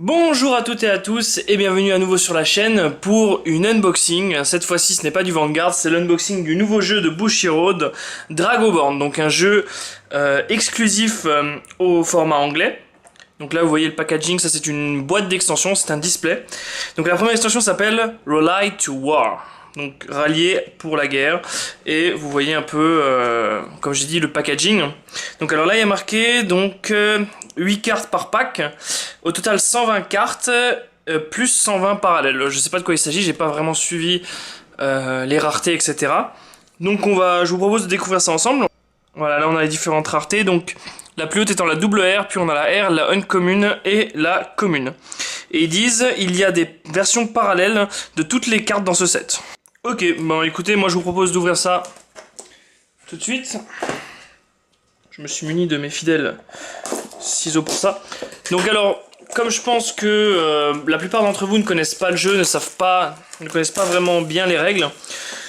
Bonjour à toutes et à tous et bienvenue à nouveau sur la chaîne pour une unboxing. Cette fois-ci ce n'est pas du Vanguard, c'est l'unboxing du nouveau jeu de Bushiroad, Dragoborn. Donc un jeu exclusif au format anglais. Donc là vous voyez le packaging, ça c'est une boîte d'extension, c'est un display. Donc la première extension s'appelle Rally to War. Donc rallier pour la guerre, et vous voyez un peu comme j'ai dit le packaging. Donc alors là il y a marqué donc 8 cartes par pack, au total 120 cartes plus 120 parallèles. Je sais pas de quoi il s'agit, j'ai pas vraiment suivi les raretés etc. Donc je vous propose de découvrir ça ensemble. Voilà, là on a les différentes raretés, donc la plus haute étant la double R, puis on a la R, la uncommune et la commune. Et ils disent il y a des versions parallèles de toutes les cartes dans ce set. Ok, bon écoutez, moi je vous propose d'ouvrir ça tout de suite. Je me suis muni de mes fidèles ciseaux pour ça. Donc alors, comme je pense que la plupart d'entre vous ne connaissent pas le jeu, ne connaissent pas vraiment bien les règles,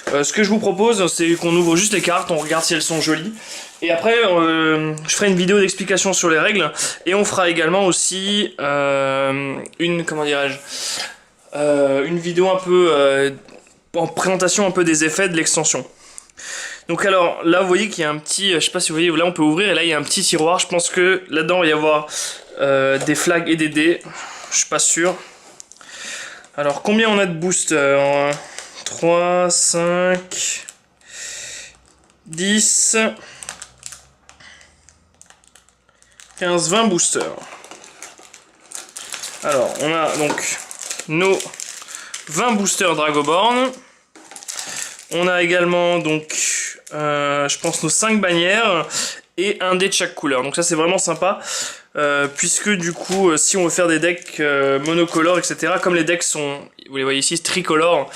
ce que je vous propose, c'est qu'on ouvre juste les cartes, on regarde si elles sont jolies. Et après, je ferai une vidéo d'explication sur les règles, et on fera également aussi une vidéo un peu en présentation un peu des effets de l'extension. Donc alors là vous voyez qu'il y a un petit, je sais pas si vous voyez, là on peut ouvrir et là il y a un petit tiroir. Je pense que là-dedans il va y avoir des flags et des dés, je suis pas sûr. Alors combien on a de boosters? 3, 5, 10, 15, 20 boosters. Alors on a donc nos 20 boosters Dragoborn. On a également donc je pense nos 5 bannières et un dé de chaque couleur. Donc ça c'est vraiment sympa puisque du coup si on veut faire des decks monocolores etc, comme les decks sont, vous les voyez ici, tricolores,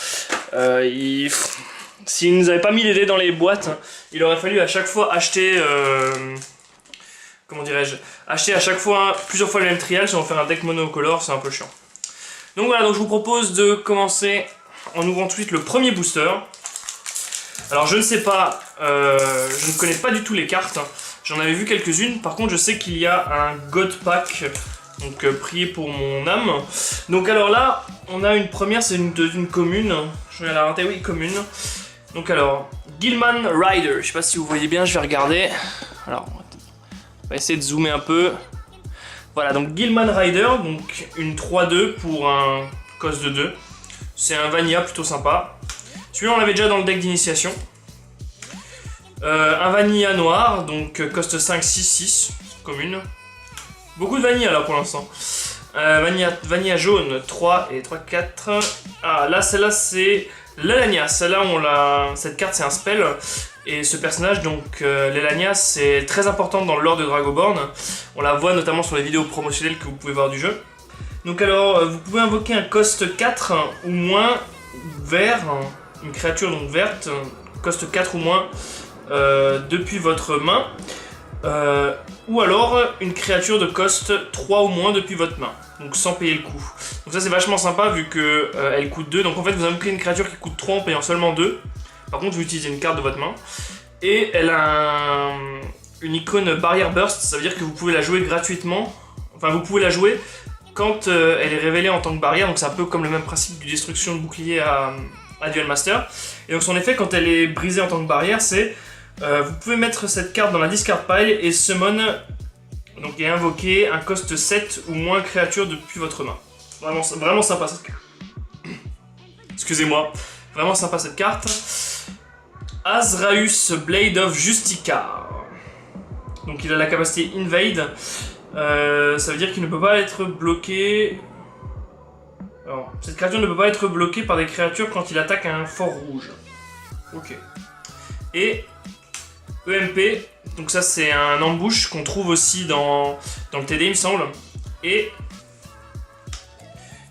s'ils nous avaient pas mis les dés dans les boîtes, il aurait fallu à chaque fois acheter comment dirais-je, acheter à chaque fois plusieurs fois le même trial. Si on veut faire un deck monocolore c'est un peu chiant. Donc voilà, donc je vous propose de commencer en ouvrant tout de suite le premier booster. Alors je ne sais pas, je ne connais pas du tout les cartes, j'en avais vu quelques-unes. Par contre je sais qu'il y a un God Pack, donc priez pour mon âme. Donc alors là, on a une première, c'est une commune, je vais la rater, oui, commune. Donc alors, Gilman Rider, je sais pas si vous voyez bien, je vais regarder. Alors, on va essayer de zoomer un peu. Voilà, donc Gilman Rider, donc une 3-2 pour un cost de 2. C'est un vanilla plutôt sympa. Celui-là on l'avait déjà dans le deck d'initiation. Un vanilla noir, donc cost 5, 6, 6, commune. Beaucoup de vanilla là pour l'instant. Vanilla jaune, 3 et 3, 4. Ah là, celle-là c'est l'Elania. Celle-là, cette carte c'est un spell. Et ce personnage, donc l'Elania, c'est très important dans le lore de Dragoborn. On la voit notamment sur les vidéos promotionnelles que vous pouvez voir du jeu. Donc alors, vous pouvez invoquer un cost 4 ou moins vert, une créature donc verte, cost 4 ou moins depuis votre main, ou alors une créature de cost 3 ou moins depuis votre main, donc sans payer le coût. Donc ça c'est vachement sympa vu que elle coûte 2, donc en fait vous invoquez une créature qui coûte 3 en payant seulement 2. Par contre vous utilisez une carte de votre main, et elle a une icône barrière burst, ça veut dire que vous pouvez la jouer gratuitement, enfin vous pouvez la jouer quand elle est révélée en tant que barrière, donc c'est un peu comme le même principe du destruction de bouclier à Duel Master. Et donc son effet quand elle est brisée en tant que barrière, c'est vous pouvez mettre cette carte dans la discard pile et summon, donc et invoquer un cost 7 ou moins créature depuis votre main. Vraiment sympa cette carte. Excusez-moi, vraiment sympa cette carte. Azraus Blade of Justicar. Donc il a la capacité Invade. Ça veut dire qu'il ne peut pas être bloqué. Alors, cette créature ne peut pas être bloquée par des créatures quand il attaque un fort rouge. Ok. Et EMP, donc ça c'est un ambush qu'on trouve aussi dans le TD il me semble. Et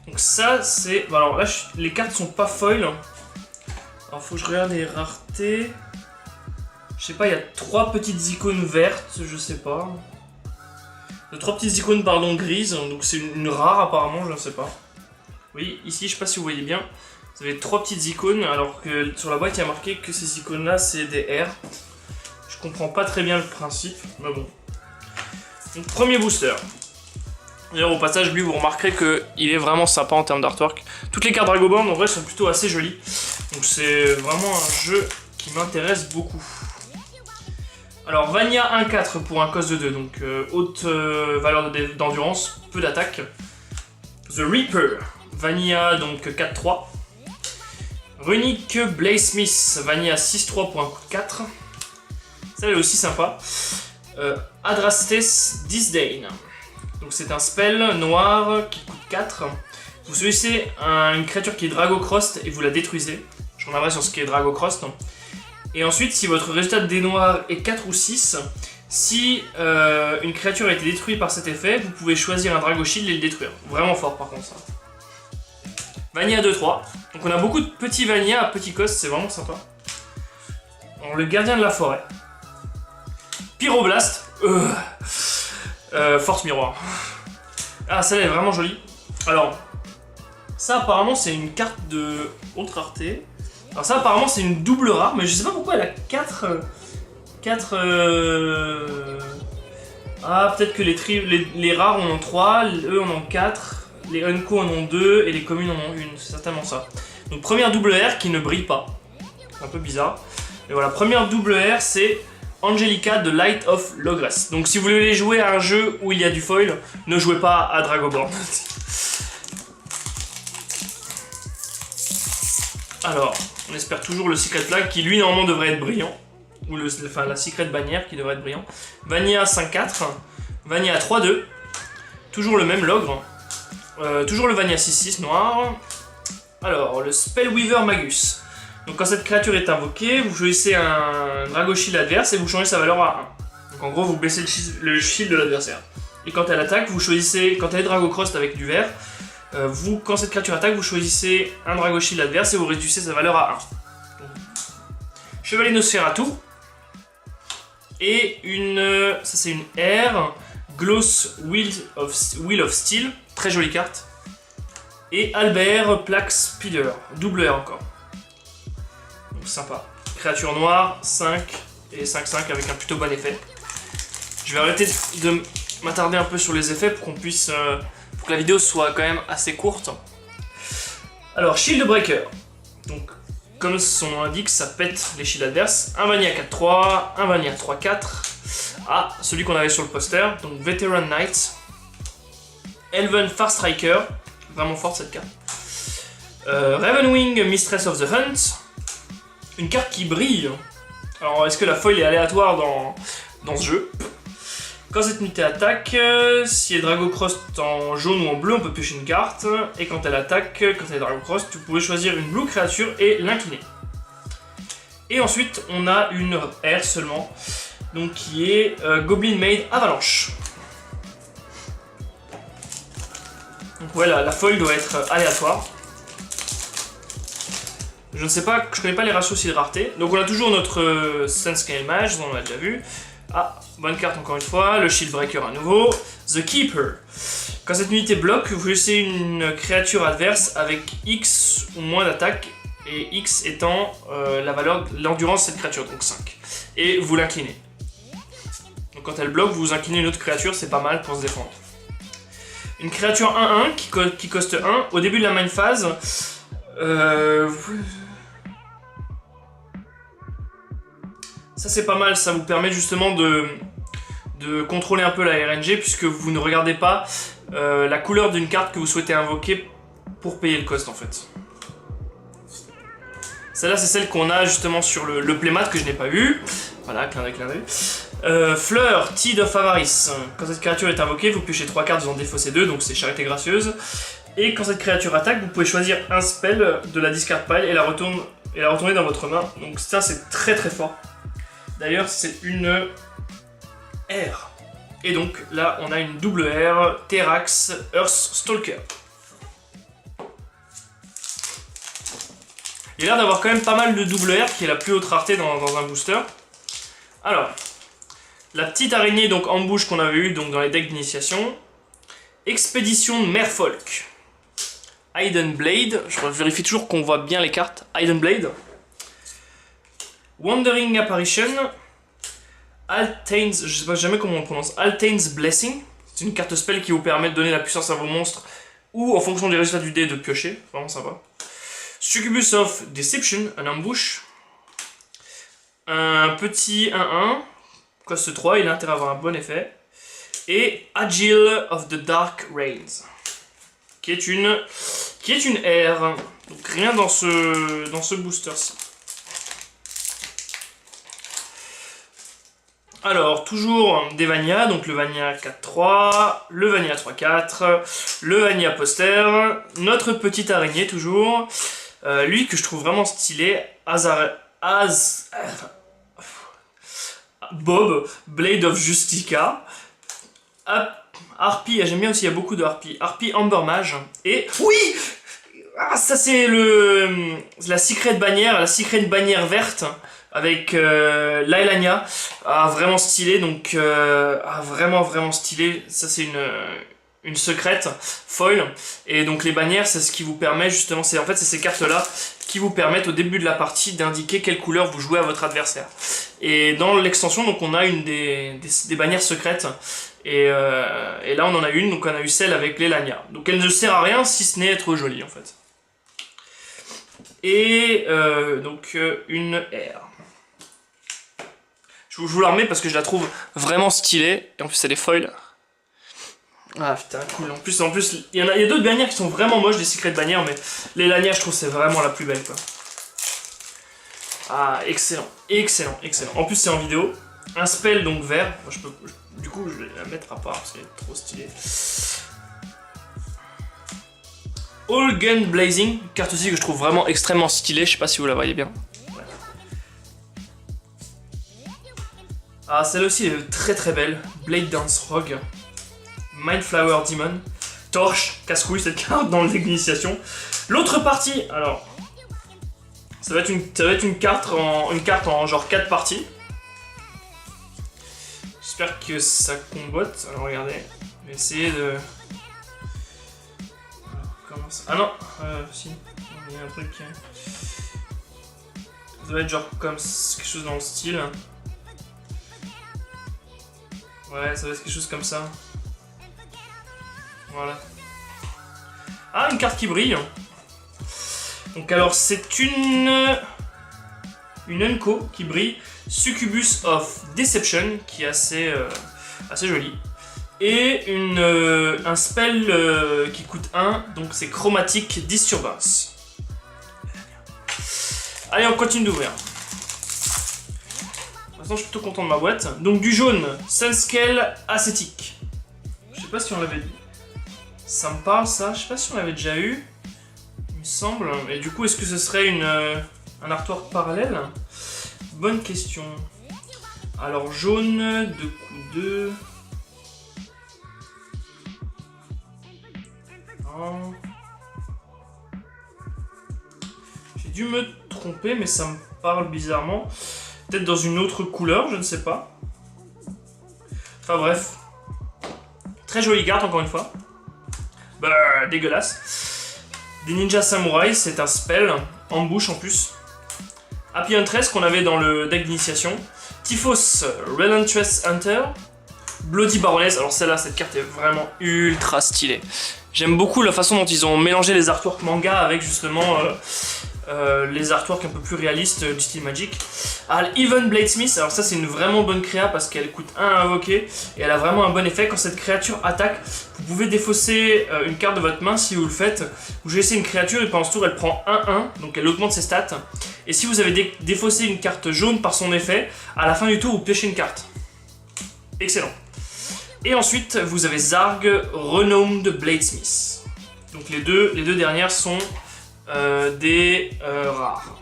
donc ça c'est... Alors là les cartes sont pas foil. Alors faut que je regarde les raretés. Je sais pas, il y a 3 petites icônes vertes, je sais pas. 3 petites icônes pardon grises, donc c'est une rare apparemment, je ne sais pas. Oui, ici je sais pas si vous voyez bien, vous avez 3 petites icônes alors que sur la boîte il y a marqué que ces icônes là c'est des R. Je comprends pas très bien le principe, mais bon. Donc premier booster. D'ailleurs au passage lui vous remarquerez qu'il est vraiment sympa en termes d'artwork. Toutes les cartes Dragoband en vrai sont plutôt assez jolies. Donc c'est vraiment un jeu qui m'intéresse beaucoup. Alors Vanilla 1-4 pour un cost de 2, donc haute valeur d'endurance, peu d'attaque. The Reaper, Vanilla donc 4-3. Runic Bladesmith, Vanilla 6-3 pour un coût de 4. Ça elle est aussi sympa. Adrastes Disdain. Donc c'est un spell noir qui coûte 4. Vous choisissez une créature qui est Dragocrost et vous la détruisez. Je reviendrai sur ce qui est Dragocrost. Et ensuite, si votre résultat de dés noirs est 4 ou 6, si une créature a été détruite par cet effet, vous pouvez choisir un Drago Shield et le détruire. Vraiment fort par contre ça. Vanilla 2-3. Donc on a beaucoup de petits Vanilla à petit cost, c'est vraiment sympa. Alors, le gardien de la forêt. Pyroblast. Force miroir. Ah, celle-là est vraiment jolie. Alors, ça apparemment c'est une carte de haute rareté. Alors ça apparemment c'est une double rare, mais je sais pas pourquoi elle a 4... Ah, peut-être que les rares en ont 3, eux en ont 4, les Unco en ont 2 et les communes en ont 1, c'est certainement ça. Donc première double R qui ne brille pas. C'est un peu bizarre. Mais voilà, première double R c'est Angelica de Light of Logress. Donc si vous voulez jouer à un jeu où il y a du foil, ne jouez pas à Dragoband. Alors, on espère toujours le Secret Flag qui lui normalement devrait être brillant. Ou la Secret Bannière qui devrait être brillant. Vanilla 5-4. Vanilla 3-2. Toujours le même Logre. Toujours le Vanilla 6-6 noir. Alors, le Spellweaver Magus. Donc quand cette créature est invoquée, vous choisissez un Drago Shield adverse et vous changez sa valeur à 1. Donc en gros, vous baissez le shield de l'adversaire. Et quand elle attaque, vous choisissez, quand elle est Dragocrost avec du vert, quand cette créature attaque, vous choisissez un Drago Shield adverse et vous réduisez sa valeur à 1. Donc, Chevalier Nosferatu. Et ça c'est une R, Gloss Wheel of Steel, très jolie carte. Et Albert Plaque Speeder, double R encore. Donc sympa. Créature noire, 5 et 5-5 avec un plutôt bon effet. Je vais arrêter de m'attarder un peu sur les effets pour qu'on puisse... pour que la vidéo soit quand même assez courte. Alors, Shield Breaker. Donc, comme son nom l'indique, ça pète les shields adverses. Un Vanilla 4-3, un Vanilla 3-4. Ah, celui qu'on avait sur le poster. Donc, Veteran Knight. Elven Far Striker. Vraiment forte cette carte. Ravenwing Mistress of the Hunt. Une carte qui brille. Alors, est-ce que la foil est aléatoire dans ce jeu? Quand cette unité attaque, si elle est Dragocrost en jaune ou en bleu, on peut piocher une carte. Et quand elle attaque, quand elle est Dragocrost, vous pouvez choisir une blue créature et l'incliner. Et ensuite, on a une R seulement, donc qui est Goblin Maid Avalanche. Donc voilà, la foil doit être aléatoire. Je ne sais pas, je connais pas les ratios aussi de rareté. Donc on a toujours notre Sunscale Mage, on l'a déjà vu. Ah, bonne carte encore une fois, le Shield Breaker à nouveau. The Keeper. Quand cette unité bloque, vous laissez une créature adverse avec X ou moins d'attaque, et X étant la valeur, l'endurance de cette créature, donc 5. Et vous l'inclinez. Donc quand elle bloque, vous inclinez une autre créature, c'est pas mal pour se défendre. Une créature 1-1 qui coste 1, au début de la main phase, ça c'est pas mal, ça vous permet justement de contrôler un peu la RNG puisque vous ne regardez pas la couleur d'une carte que vous souhaitez invoquer pour payer le cost en fait. Celle-là c'est celle qu'on a justement sur le playmat que je n'ai pas vu. Voilà, clin d'œil. Fleur, Tide of Avarice. Quand cette créature est invoquée, vous piochez 3 cartes, vous en défaussez 2, donc c'est Charité Gracieuse. Et quand cette créature attaque, vous pouvez choisir un spell de la discard pile et la retourner dans votre main. Donc ça c'est très très fort. D'ailleurs c'est une R. Et donc là on a une double R, Terrax Earth Stalker. Il y a l'air d'avoir quand même pas mal de double R qui est la plus haute rareté dans un booster. Alors, la petite araignée donc en bouche qu'on avait eu donc dans les decks d'initiation. Expédition de Merfolk. Hidden Blade, je vérifie toujours qu'on voit bien les cartes. Hidden Blade. Wandering Apparition. Altain's, je sais pas jamais comment on prononce. Altain's Blessing. C'est une carte spell qui vous permet de donner la puissance à vos monstres ou en fonction des résultats du dé de piocher. Vraiment sympa. Succubus of Deception, un ambush. Un petit 1-1. Coste 3, il a intérêt à avoir un bon effet. Et Agile of the Dark Rains, qui est une R. Donc rien dans ce booster-ci. Alors, toujours des Vanilla, donc le Vanilla 4-3, le Vanilla 3-4, le Vanilla poster, notre petite araignée toujours, lui que je trouve vraiment stylé, Bob, Blade of Justica, Harpy, j'aime bien aussi, il y a beaucoup de Harpy, Harpy Amber Mage, et oui, ça c'est la secret bannière verte, avec Laelania, vraiment stylé, donc vraiment stylé, ça c'est une secrète foil, et donc les bannières c'est ce qui vous permet justement, c'est ces cartes là qui vous permettent au début de la partie d'indiquer quelle couleur vous jouez à votre adversaire. Et dans l'extension donc on a des bannières secrètes, et là on en a une, donc on a eu celle avec Laelania, donc elle ne sert à rien si ce n'est être jolie en fait. Et donc une R. Je vous la remets parce que je la trouve vraiment stylée. Et en plus elle est foil. Ah putain, cool. En plus il y a d'autres bannières qui sont vraiment moches, des secrets de bannières, mais les Lania je trouve c'est vraiment la plus belle quoi. Ah excellent. En plus c'est en vidéo. Un spell donc vert. Moi, du coup je vais la mettre à part parce qu'elle est trop stylée. All Gun Blazing, carte aussi que je trouve vraiment extrêmement stylée. Je sais pas si vous la voyez bien. Ah, celle-là aussi est très belle. Blade Dance Rogue, Mindflower Demon, Torche, casse-couille cette carte dans le deck d'initiation. L'autre partie, alors, ça va être une carte en genre 4 parties. J'espère que ça combote. Alors regardez, je vais essayer de... Comment ça... Ah non, si, il y a un truc qui... Ça doit être genre comme quelque chose dans le style. Ouais, ça va être quelque chose comme ça. Voilà. Ah, une carte qui brille. Donc alors, c'est une Unco qui brille. Succubus of Deception, qui est assez joli. Et un spell qui coûte 1, donc c'est Chromatic Disturbance. Allez, on continue d'ouvrir. Je suis plutôt content de ma boîte. Donc du jaune, Sunscale Ascetic. Je sais pas si on l'avait dit. Ça me parle ça, je sais pas si on l'avait déjà eu. Il me semble. Et du coup, est-ce que ce serait un artwork parallèle? Bonne question. Alors jaune, 2 coups 2. J'ai dû me tromper, mais ça me parle bizarrement. Peut-être dans une autre couleur, je ne sais pas. Enfin bref. Très jolie carte encore une fois. Bah, dégueulasse. Des Ninja Samurai, c'est un spell. Ambush en plus. Happy Huntress qu'on avait dans le deck d'initiation. Typhos, Relentless Hunter. Bloody Baroness. Alors celle-là, cette carte est vraiment ultra stylée. J'aime beaucoup la façon dont ils ont mélangé les artworks manga avec justement... les artworks un peu plus réalistes du style Magic. Even Bladesmith, alors ça c'est une vraiment bonne créa parce qu'elle coûte 1 à invoquer et elle a vraiment un bon effet. Quand cette créature attaque, vous pouvez défausser une carte de votre main si vous le faites. Vous jouez une créature et pendant ce tour elle prend 1-1, donc elle augmente ses stats. Et si vous avez défaussé une carte jaune par son effet, à la fin du tour vous piochez une carte. Excellent. Et ensuite vous avez Zarg, Renowned Bladesmith. Donc les deux dernières sont des rares.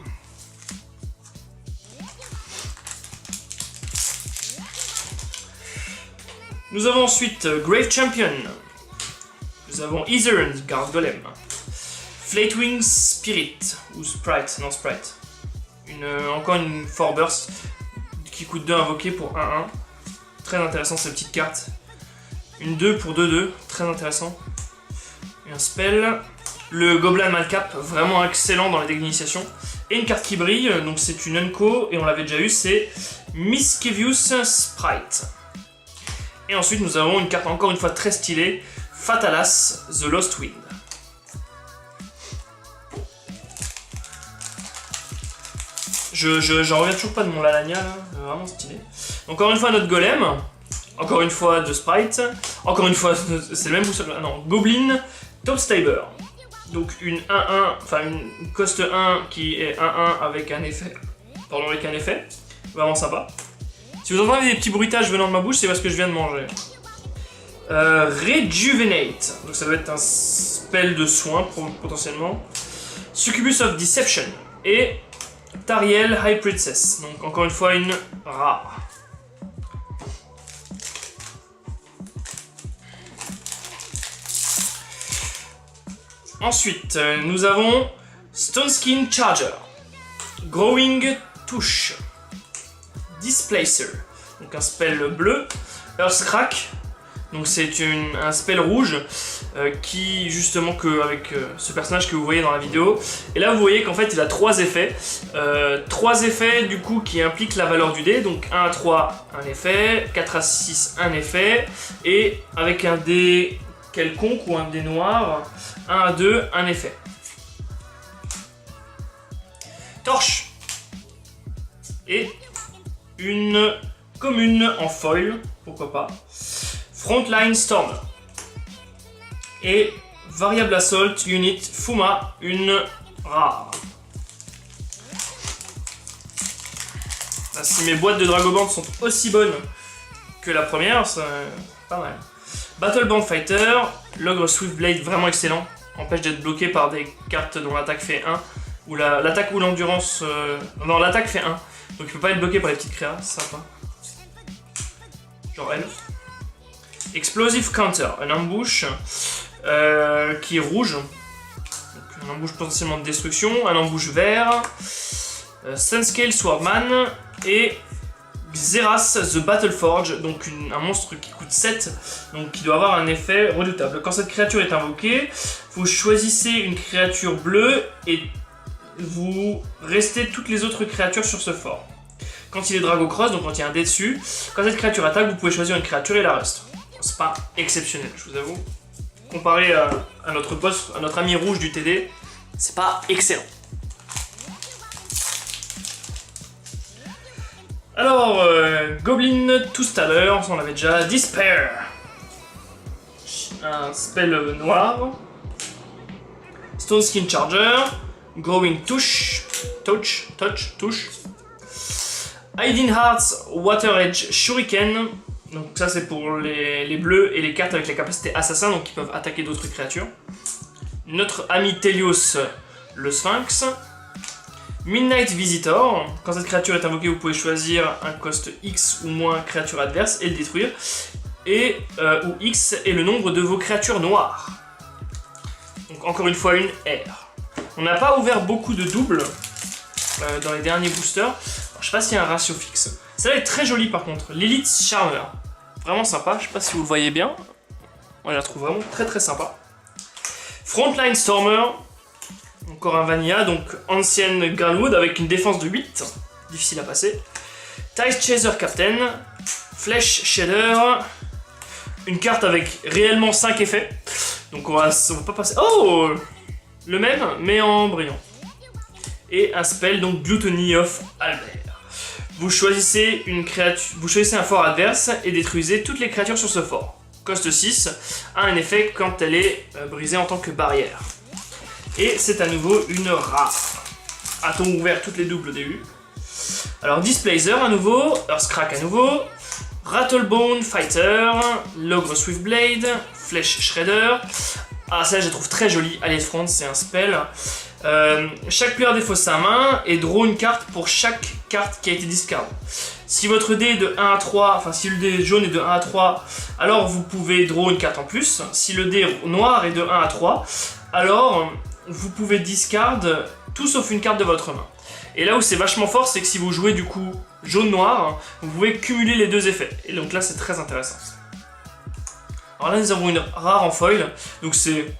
Nous avons ensuite Grave Champion. Nous avons Ithern, Garde Golem. Flatewing Spirit, ou Sprite, non Sprite. Encore une 4 burst qui coûte 2 invoqués pour 1-1. Très intéressant ces petites cartes. Une 2 pour 2-2, très intéressant. Et un spell. Le Goblin Madcap, vraiment excellent dans les decks d'initiation. Et une carte qui brille, donc c'est une Unco, et on l'avait déjà eu, c'est Mischievous Sprite. Et ensuite nous avons une carte encore une fois très stylée, Fatalas, The Lost Wind. J'en reviens toujours pas de mon Lalania, là. Vraiment stylé. Encore une fois notre golem, encore une fois de sprite, encore une fois, c'est le même booster, non, Goblin, Topstaber. Donc une 1-1, enfin une cost 1 qui est 1-1 avec un effet, vraiment sympa. Si vous entendez des petits bruitages venant de ma bouche, c'est parce que je viens de manger. Rejuvenate, donc ça doit être un spell de soin potentiellement. Succubus of Deception et Tariel High Princess, donc encore une fois une rare. Ensuite, nous avons Stoneskin Charger, Growing Touche, Displacer, donc un spell bleu, Earthcrack, donc c'est un spell rouge qui justement avec ce personnage que vous voyez dans la vidéo. Et là vous voyez qu'en fait il a 3 effets, 3 effets du coup qui impliquent la valeur du dé, donc 1 à 3 un effet, 4 à 6 un effet, et avec un dé quelconque ou un dé noir, 1 à 2 un effet. Torche et une commune en foil, pourquoi pas. Frontline Stormer et Variable Assault Unit Fuma, une rare. Si mes boîtes de Dragoband sont aussi bonnes que la première, c'est pas mal. Battleband Fighter, l'ogre Swiftblade vraiment excellent, empêche d'être bloqué par des cartes dont l'attaque fait 1, ou l'attaque ou l'endurance... non, l'attaque fait 1, donc il peut pas être bloqué par les petites créas, c'est sympa. Genre elle. Explosive Counter, un ambush qui est rouge, donc un ambush potentiellement de destruction, un ambush vert, Sunscale Swordman et Xeras the Battleforge, donc un monstre qui coûte 7, donc qui doit avoir un effet redoutable. Quand cette créature est invoquée, vous choisissez une créature bleue et vous restez toutes les autres créatures sur ce fort. Quand il est Drago Cross, donc quand il y a un dé dessus, quand cette créature attaque, vous pouvez choisir une créature et la reste. C'est pas exceptionnel, je vous avoue. Comparé à notre boss, à notre ami rouge du TD, c'est pas excellent. Alors, Goblin Toostaller, on l'avait déjà. Despair, un spell noir. Stoneskin Charger, Growing Touche. Hiding Hearts, Water Edge Shuriken. Donc ça c'est pour les bleus et les cartes avec la capacité assassin, donc qui peuvent attaquer d'autres créatures. Notre ami Telios, le Sphinx. Midnight Visitor, quand cette créature est invoquée, vous pouvez choisir un cost X ou moins créature adverse et le détruire. Et où X est le nombre de vos créatures noires. Donc encore une fois une R. On n'a pas ouvert beaucoup de doubles dans les derniers boosters. Alors, je sais pas s'il y a un ratio fixe. Celle-là est très jolie par contre, l'Elite Charmer. Vraiment sympa, je sais pas si vous le voyez bien. Moi je la trouve vraiment très très sympa. Frontline Stormer. Encore un Vanilla, donc ancienne Granwood avec une défense de 8, difficile à passer. Tide Chaser Captain, Flèche Shader, une carte avec réellement 5 effets, donc on va pas passer... Oh, le même, mais en brillant. Et un spell, donc Gluttony of Albert. Vous choisissez un fort adverse et détruisez toutes les créatures sur ce fort. Coste 6, a un effet quand elle est brisée en tant que barrière. Et c'est à nouveau une rare. A-t-on ouvert toutes les doubles au début? Alors Displacer à nouveau, Earthcrack à nouveau, Rattlebone Fighter, l'ogre Swiftblade, Flèche Shredder. Ah ça je la trouve très jolie, Allied Front, c'est un spell. Chaque player défausse sa main et draw une carte pour chaque carte qui a été discard. Si votre dé est de 1 à 3, enfin si le dé jaune est de 1 à 3, alors vous pouvez draw une carte en plus. Si le dé noir est de 1 à 3, alors vous pouvez discard tout sauf une carte de votre main. Et là où c'est vachement fort, c'est que si vous jouez du coup jaune-noir, vous pouvez cumuler les deux effets. Et donc là c'est très intéressant. Alors là nous avons une rare en foil, donc c'est...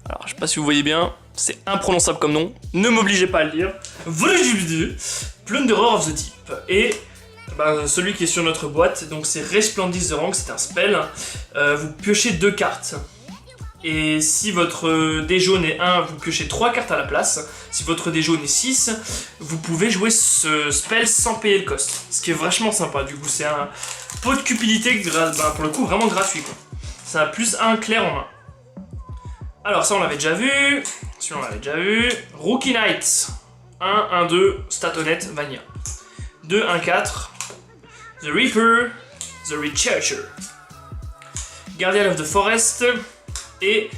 Alors je sais pas si vous voyez bien, c'est imprononçable comme nom, ne m'obligez pas à le dire. Plunderer of the Deep. Et celui qui est sur notre boîte, donc c'est Resplendis the Rank, c'est un spell. Vous piochez 2 cartes. Et si votre dé jaune est 1, vous piochez 3 cartes à la place. Si votre dé jaune est 6, vous pouvez jouer ce spell sans payer le cost. Ce qui est vachement sympa, du coup c'est un pot de cupidité, pour le coup vraiment gratuit quoi. C'est un plus 1 clair en main. Alors ça on l'avait déjà vu, celui-là on l'avait déjà vu. Rookie Knight, 1, 1, 2, stat honnête, Vanilla. 2, 1, 4, The Reaper, The Researcher, Guardian of the Forest et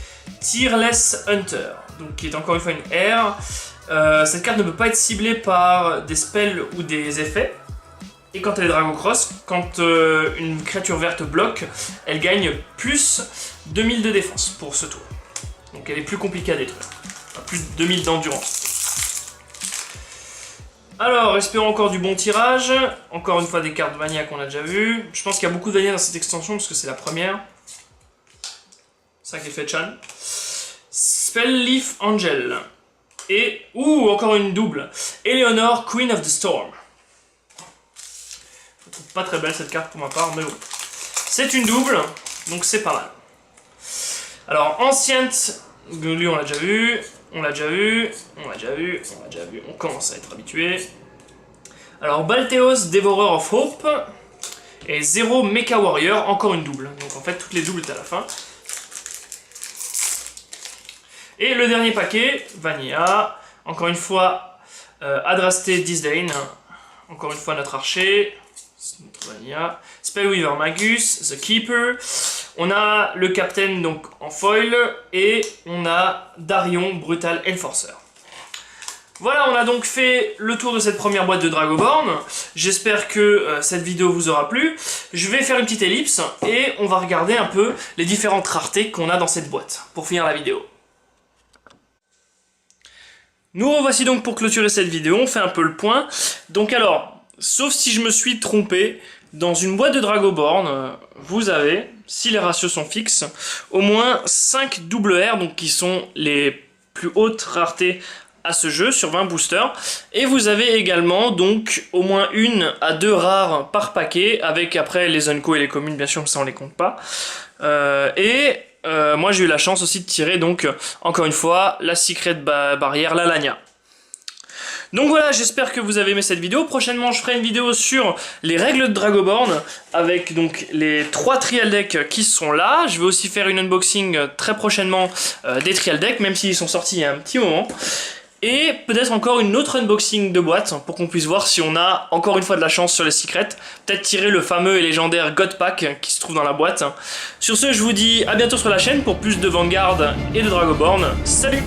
Tearless Hunter, donc qui est encore une fois une R. Cette carte ne peut pas être ciblée par des spells ou des effets. Et quand elle est Dragon Cross, quand une créature verte bloque, elle gagne plus 2000 de défense pour ce tour. Donc elle est plus compliquée à détruire. Enfin, plus de 2000 d'endurance. Alors, espérons encore du bon tirage. Encore une fois des cartes Vanilla qu'on a déjà vues. Je pense qu'il y a beaucoup de Vanilla dans cette extension parce que c'est la première. C'est ça qui est fait Chan. Spellleaf Angel. Et, encore une double. Eleanor, Queen of the Storm. Je trouve pas très belle cette carte pour ma part, mais bon. C'est une double, donc c'est pas mal. Alors, Ancient, lui on l'a déjà vu. On l'a déjà vu, on l'a déjà vu, on l'a déjà vu, on commence à être habitué. Alors Balteos, Devourer of Hope, et Zero Mecha Warrior, encore une double. Donc en fait toutes les doubles étaient à la fin. Et le dernier paquet, Vanilla, encore une fois Adraste Disdain, encore une fois notre archer, notre Vanilla, Spellweaver Magus, The Keeper. On a le Captain donc en foil et on a Darion Brutal Enforcer. Voilà, on a donc fait le tour de cette première boîte de Dragoborn. J'espère que cette vidéo vous aura plu. Je vais faire une petite ellipse et on va regarder un peu les différentes raretés qu'on a dans cette boîte pour finir la vidéo. Nous revoici donc pour clôturer cette vidéo, on fait un peu le point. Donc alors, sauf si je me suis trompé, dans une boîte de Dragoborn, vous avez, si les ratios sont fixes, au moins 5 double R, donc qui sont les plus hautes raretés à ce jeu, sur 20 boosters. Et vous avez également donc au moins 1 à 2 rares par paquet, avec après les Unco et les communes, bien sûr, ça on les compte pas. Moi j'ai eu la chance aussi de tirer donc, encore une fois, la Secret Barrière, la Lania. Donc voilà, j'espère que vous avez aimé cette vidéo. Prochainement, je ferai une vidéo sur les règles de Dragoborn avec donc les 3 trial decks qui sont là. Je vais aussi faire une unboxing très prochainement des trial decks, même s'ils sont sortis il y a un petit moment. Et peut-être encore une autre unboxing de boîte pour qu'on puisse voir si on a encore une fois de la chance sur les secrets. Peut-être tirer le fameux et légendaire God Pack qui se trouve dans la boîte. Sur ce, je vous dis à bientôt sur la chaîne pour plus de Vanguard et de Dragoborn. Salut!